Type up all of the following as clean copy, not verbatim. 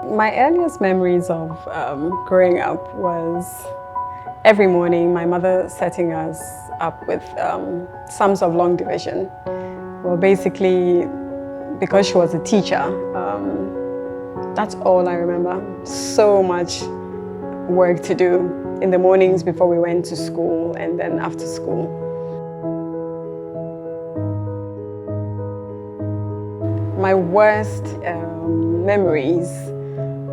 My earliest memories of growing up was every morning my mother setting us up with sums of long division. Well, basically, because she was a teacher, that's all I remember. So much work to do in the mornings before we went to school and then after school. My worst memories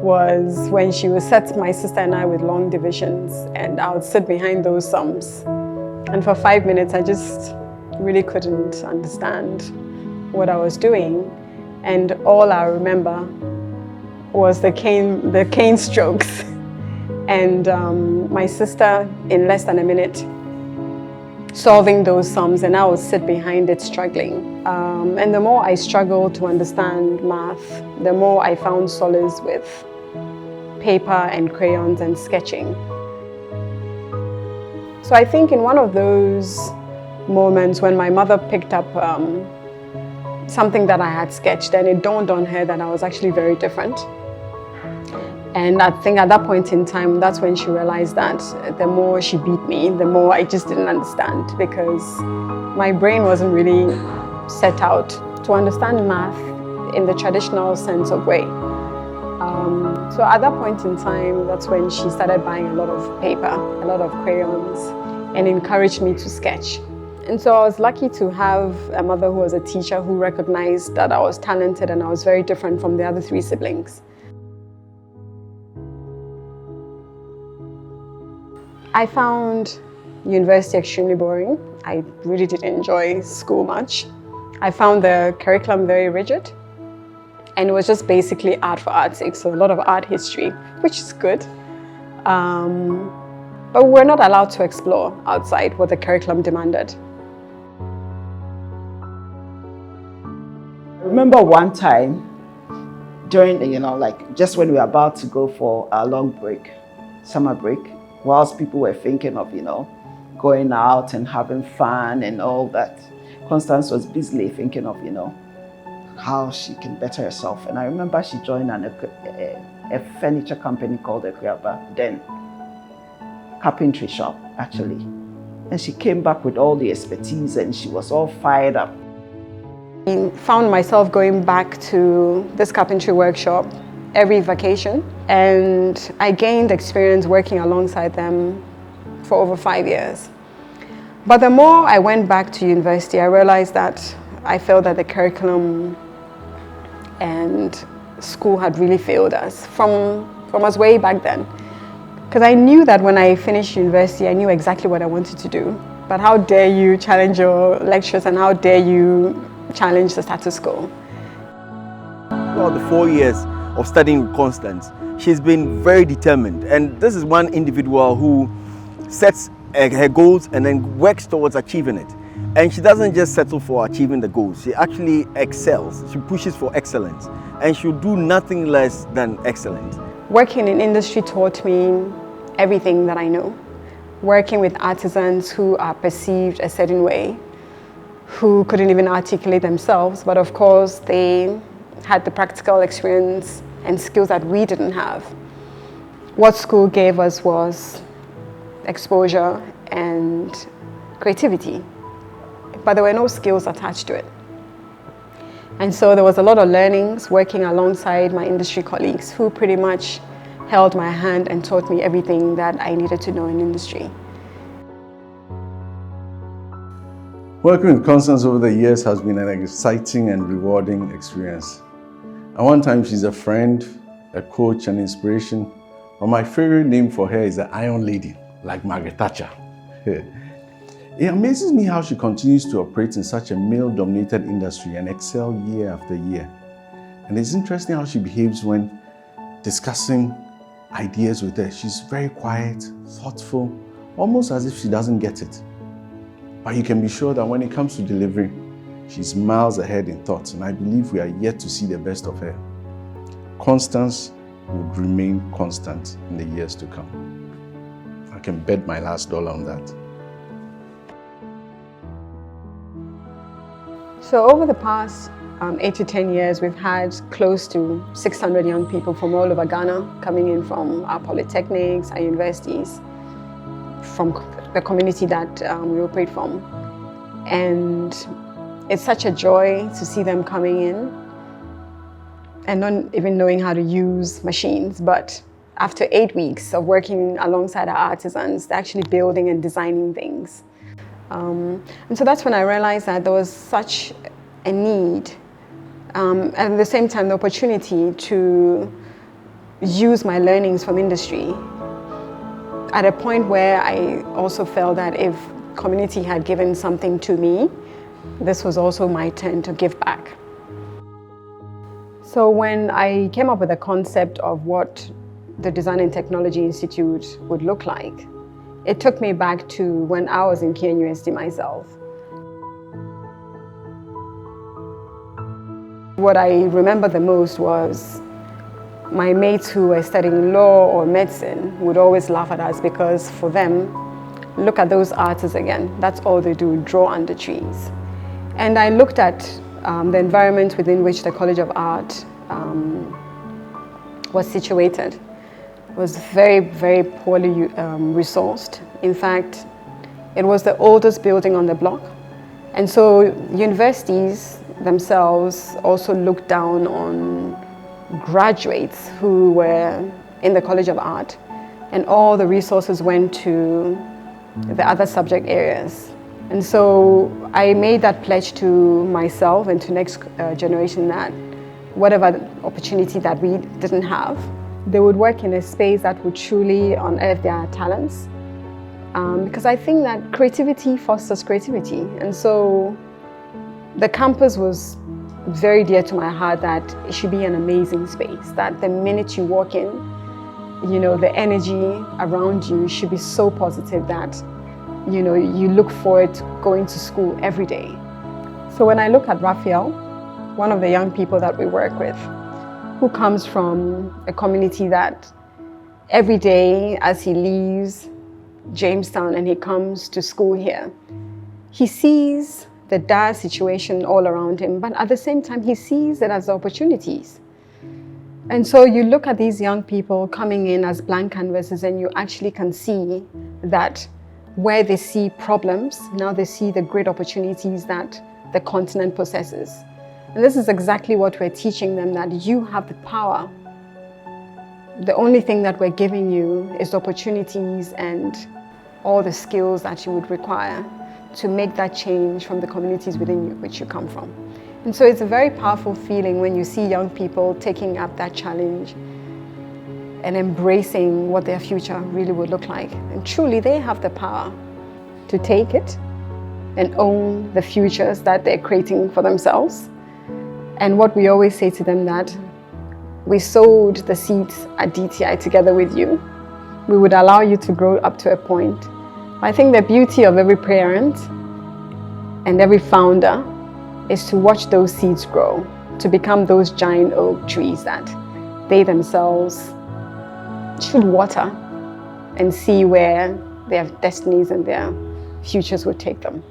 was when she would set my sister and I with long divisions, and I would sit behind those sums. And for 5 minutes, I just really couldn't understand what I was doing. And all I remember was the cane strokes. And my sister, in less than a minute, solving those sums, and I would sit behind it struggling. And the more I struggled to understand math, the more I found solace with paper and crayons and sketching. So I think in one of those moments when my mother picked up something that I had sketched, and it dawned on her that I was actually very different. And I think at that point in time, that's when she realized that the more she beat me, the more I just didn't understand, because my brain wasn't really set out to understand math in the traditional sense of way. So at that point in time, that's when she started buying a lot of paper, a lot of crayons, and encouraged me to sketch. And so I was lucky to have a mother who was a teacher who recognized that I was talented and I was very different from the other 3 siblings. I found university extremely boring. I really didn't enjoy school much. I found the curriculum very rigid, and it was just basically art for art's sake, so a lot of art history, which is good. But we're not allowed to explore outside what the curriculum demanded. I remember one time during the, just when we were about to go for a long break, summer break, whilst people were thinking of, going out and having fun and all that, Constance was busily thinking of, how she can better herself. And I remember she joined a furniture company called accredited, then carpentry shop, actually. And she came back with all the expertise and she was all fired up. I found myself going back to this carpentry workshop every vacation, and I gained experience working alongside them for over 5 years. But the more I went back to university, I realized that I felt that the curriculum and school had really failed us from us way back then. Because I knew that when I finished university, I knew exactly what I wanted to do. But how dare you challenge your lecturers, and how dare you challenge the status quo? Throughout the 4 years of studying with Constance, she's been very determined, and this is one individual who sets her goals and then works towards achieving it. And she doesn't just settle for achieving the goals, she actually excels, she pushes for excellence, and she'll do nothing less than excellent. Working in industry taught me everything that I know. Working with artisans who are perceived a certain way, who couldn't even articulate themselves, but of course they had the practical experience and skills that we didn't have. What school gave us was exposure and creativity, but there were no skills attached to it. And so there was a lot of learnings working alongside my industry colleagues who pretty much held my hand and taught me everything that I needed to know in industry. Working with Constance over the years has been an exciting and rewarding experience. At one time, she's a friend, a coach, and inspiration. But my favorite name for her is the Iron Lady, like Margaret Thatcher. It amazes me how she continues to operate in such a male-dominated industry and excel year after year. And it's interesting how she behaves when discussing ideas with her. She's very quiet, thoughtful, almost as if she doesn't get it. But you can be sure that when it comes to delivery, she's miles ahead in thoughts, and I believe we are yet to see the best of her. Constance would remain constant in the years to come. I can bet my last dollar on that. So over the past 8 to 10 years, we've had close to 600 young people from all over Ghana coming in from our polytechnics, our universities, from the community that we operate from. And it's such a joy to see them coming in and not even knowing how to use machines, but after 8 weeks of working alongside our artisans, they're actually building and designing things. And so that's when I realized that there was such a need, and at the same time, the opportunity to use my learnings from industry at a point where I also felt that if community had given something to me, this was also my turn to give back. So when I came up with the concept of what the Design and Technology Institute would look like, it took me back to when I was in KNUST myself. What I remember the most was my mates who were studying law or medicine would always laugh at us because for them, look at those artists again. That's all they do, draw under trees. And I looked at the environment within which the College of Art was situated. It was very, very poorly resourced. In fact, it was the oldest building on the block. And so universities themselves also looked down on graduates who were in the College of Art, and all the resources went to the other subject areas. And so I made that pledge to myself and to next generation that whatever opportunity that we didn't have, they would work in a space that would truly unearth their talents. Because I think that creativity fosters creativity. And so the campus was very dear to my heart, that it should be an amazing space, that the minute you walk in, you know, the energy around you should be so positive that, you know, you look forward to going to school every day. So when I look at Raphael, one of the young people that we work with, who comes from a community that every day as he leaves Jamestown and he comes to school here, he sees the dire situation all around him, but at the same time, he sees it as opportunities. And so you look at these young people coming in as blank canvases, and you actually can see that where they see problems, now they see the great opportunities that the continent possesses. And this is exactly what we're teaching them, that you have the power. The only thing that we're giving you is opportunities and all the skills that you would require to make that change from the communities within you, which you come from. And so it's a very powerful feeling when you see young people taking up that challenge and embracing what their future really would look like. And truly, they have the power to take it and own the futures that they're creating for themselves. And what we always say to them, that we sowed the seeds at DTI together with you. We would allow you to grow up to a point. I think the beauty of every parent and every founder is to watch those seeds grow, to become those giant oak trees that they themselves should water and see where their destinies and their futures would take them.